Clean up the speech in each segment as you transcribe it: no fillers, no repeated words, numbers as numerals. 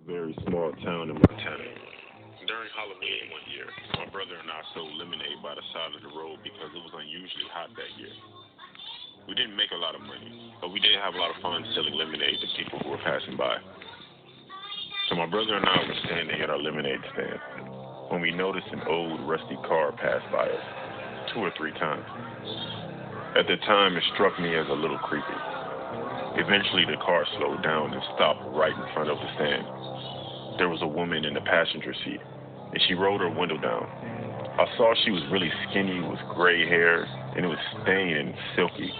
Very small town in Montana. During Halloween one year, my brother and I sold lemonade by the side of the road because it was unusually hot that year. We didn't make a lot of money, but we did have a lot of fun selling lemonade to people who were passing by. So my brother and I were standing at our lemonade stand when we noticed an old rusty car pass by us 2 or 3 times. At the time, it struck me as a little creepy. Eventually, the car slowed down and stopped right in front of the stand. There was a woman in the passenger seat, and she rolled her window down. I saw she was really skinny with gray hair, and it was stained and silky.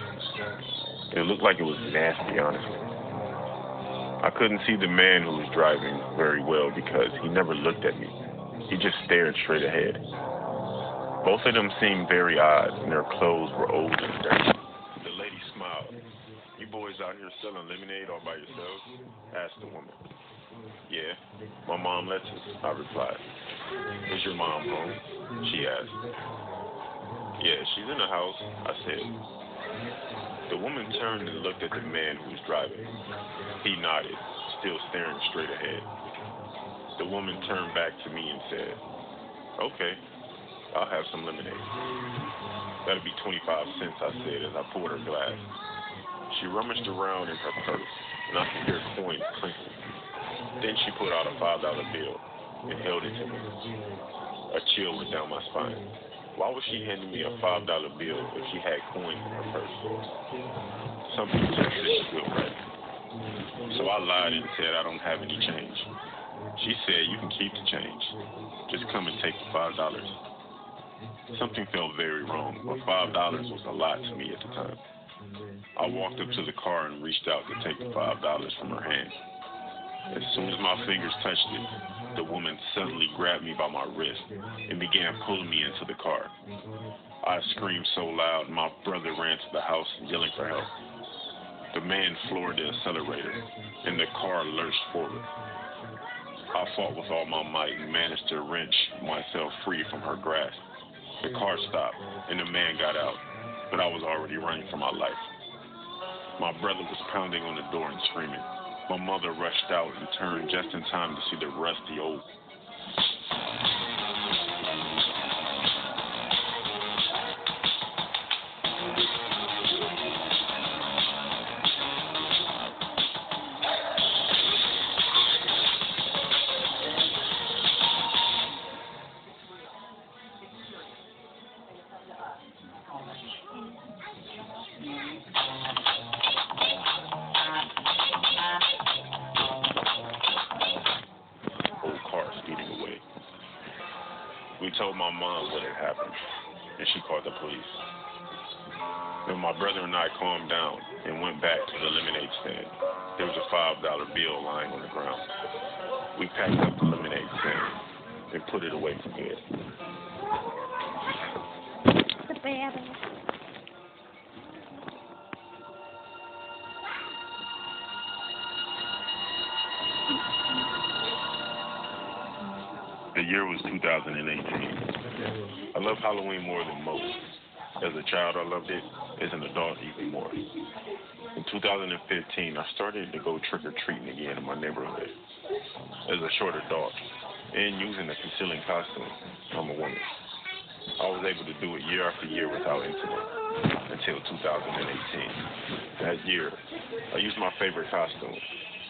It looked like it was nasty, honestly. I couldn't see the man who was driving very well because he never looked at me. He just stared straight ahead. Both of them seemed very odd, and their clothes were old and dirty. The lady smiled. "You boys out here selling lemonade all by yourselves?" asked the woman. "Yeah, my mom lets us," I replied. "Is your mom home?" she asked. "Yeah, she's in the house," I said. The woman turned and looked at the man who was driving. He nodded, still staring straight ahead. The woman turned back to me and said, "Okay, I'll have some lemonade." "That'll be 25 cents, I said as I poured her glass. She rummaged around in her purse, and I could hear coins clinking. Then she pulled out a $5 bill and held it to me. A chill went down my spine. Why was she handing me a $5 bill if she had coins in her purse? Something just didn't feel right. So I lied and said I don't have any change. She said, "You can keep the change. Just come and take the $5. Something felt very wrong, but $5 was a lot to me at the time. I walked up to the car and reached out to take the $5 from her hand. As soon as my fingers touched it, the woman suddenly grabbed me by my wrist and began pulling me into the car. I screamed so loud, my brother ran to the house yelling for help. The man floored the accelerator, and the car lurched forward. I fought with all my might and managed to wrench myself free from her grasp. The car stopped, and the man got out, but I was already running for my life. My brother was pounding on the door and screaming. My mother rushed out and turned just in time to see the rusty old car speeding away. We told my mom what had happened, and she called the police. Then my brother and I calmed down and went back to the lemonade stand. There was a $5 bill lying on the ground. We packed up the lemonade stand and put it away from here. The year was 2018. I love Halloween more than most. As a child, I loved it. As an adult, even more. In 2015, I started to go trick-or-treating again in my neighborhood. As a short adult, and using a concealing costume, I'm a woman. I was able to do it year after year without incident, until 2018. That year, I used my favorite costume,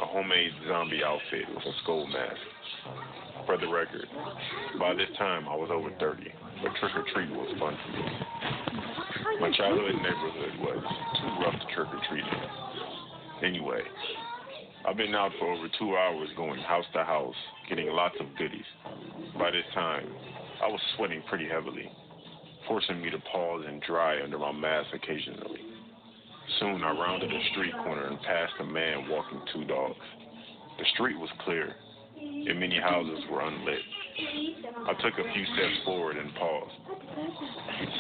a homemade zombie outfit with a skull mask. For the record, by this time I was over 30, but trick-or-treating was fun for me. My childhood neighborhood was too rough to trick-or-treat in. Anyway, I've been out for over 2 hours going house to house, getting lots of goodies. By this time, I was sweating pretty heavily, forcing me to pause and dry under my mask occasionally. Soon I rounded a street corner and passed a man walking 2 dogs. The street was clear, and many houses were unlit. I took a few steps forward and paused.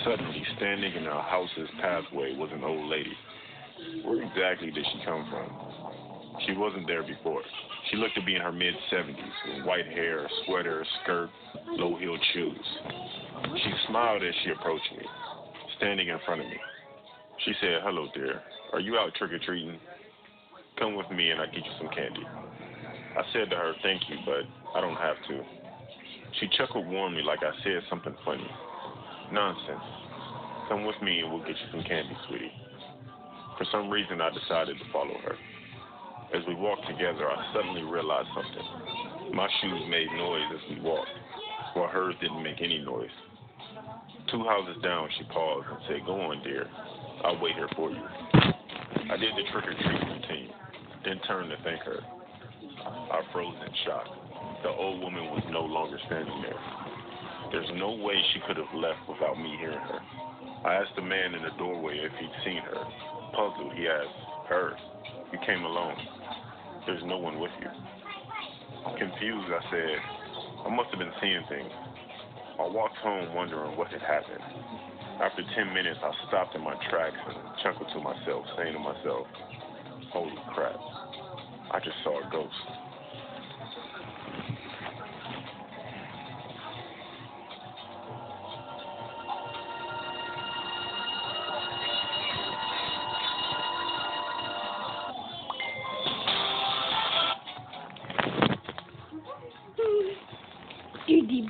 Suddenly, standing in a house's pathway was an old lady. Where exactly did she come from? She wasn't there before. She looked to be in her mid-70s, with white hair, a sweater, a skirt, low-heeled shoes. She smiled as she approached me, standing in front of me. She said, "Hello, dear. Are you out trick-or-treating? Come with me and I'll get you some candy." I said to her, thank you, but I don't have to. She chuckled warmly like I said something funny. Nonsense. Come with me and we'll get you some candy, sweetie. For some reason, I decided to follow her. As we walked together, I suddenly realized something. My shoes made noise as we walked, while hers didn't make any noise. 2 houses down, she paused and said, go on, dear. I'll wait here for you. I did the trick-or-treat routine, then turned to thank her. I froze in shock. The old woman was no longer standing there. There's no way she could have left without me hearing her. I asked the man in the doorway if he'd seen her. Puzzled, he asked, her? You came alone. There's no one with you. Confused, I said, I must have been seeing things. I walked home wondering what had happened. After 10 minutes, I stopped in my tracks and chuckled to myself, saying to myself, holy crap, I just saw a ghost. Judy,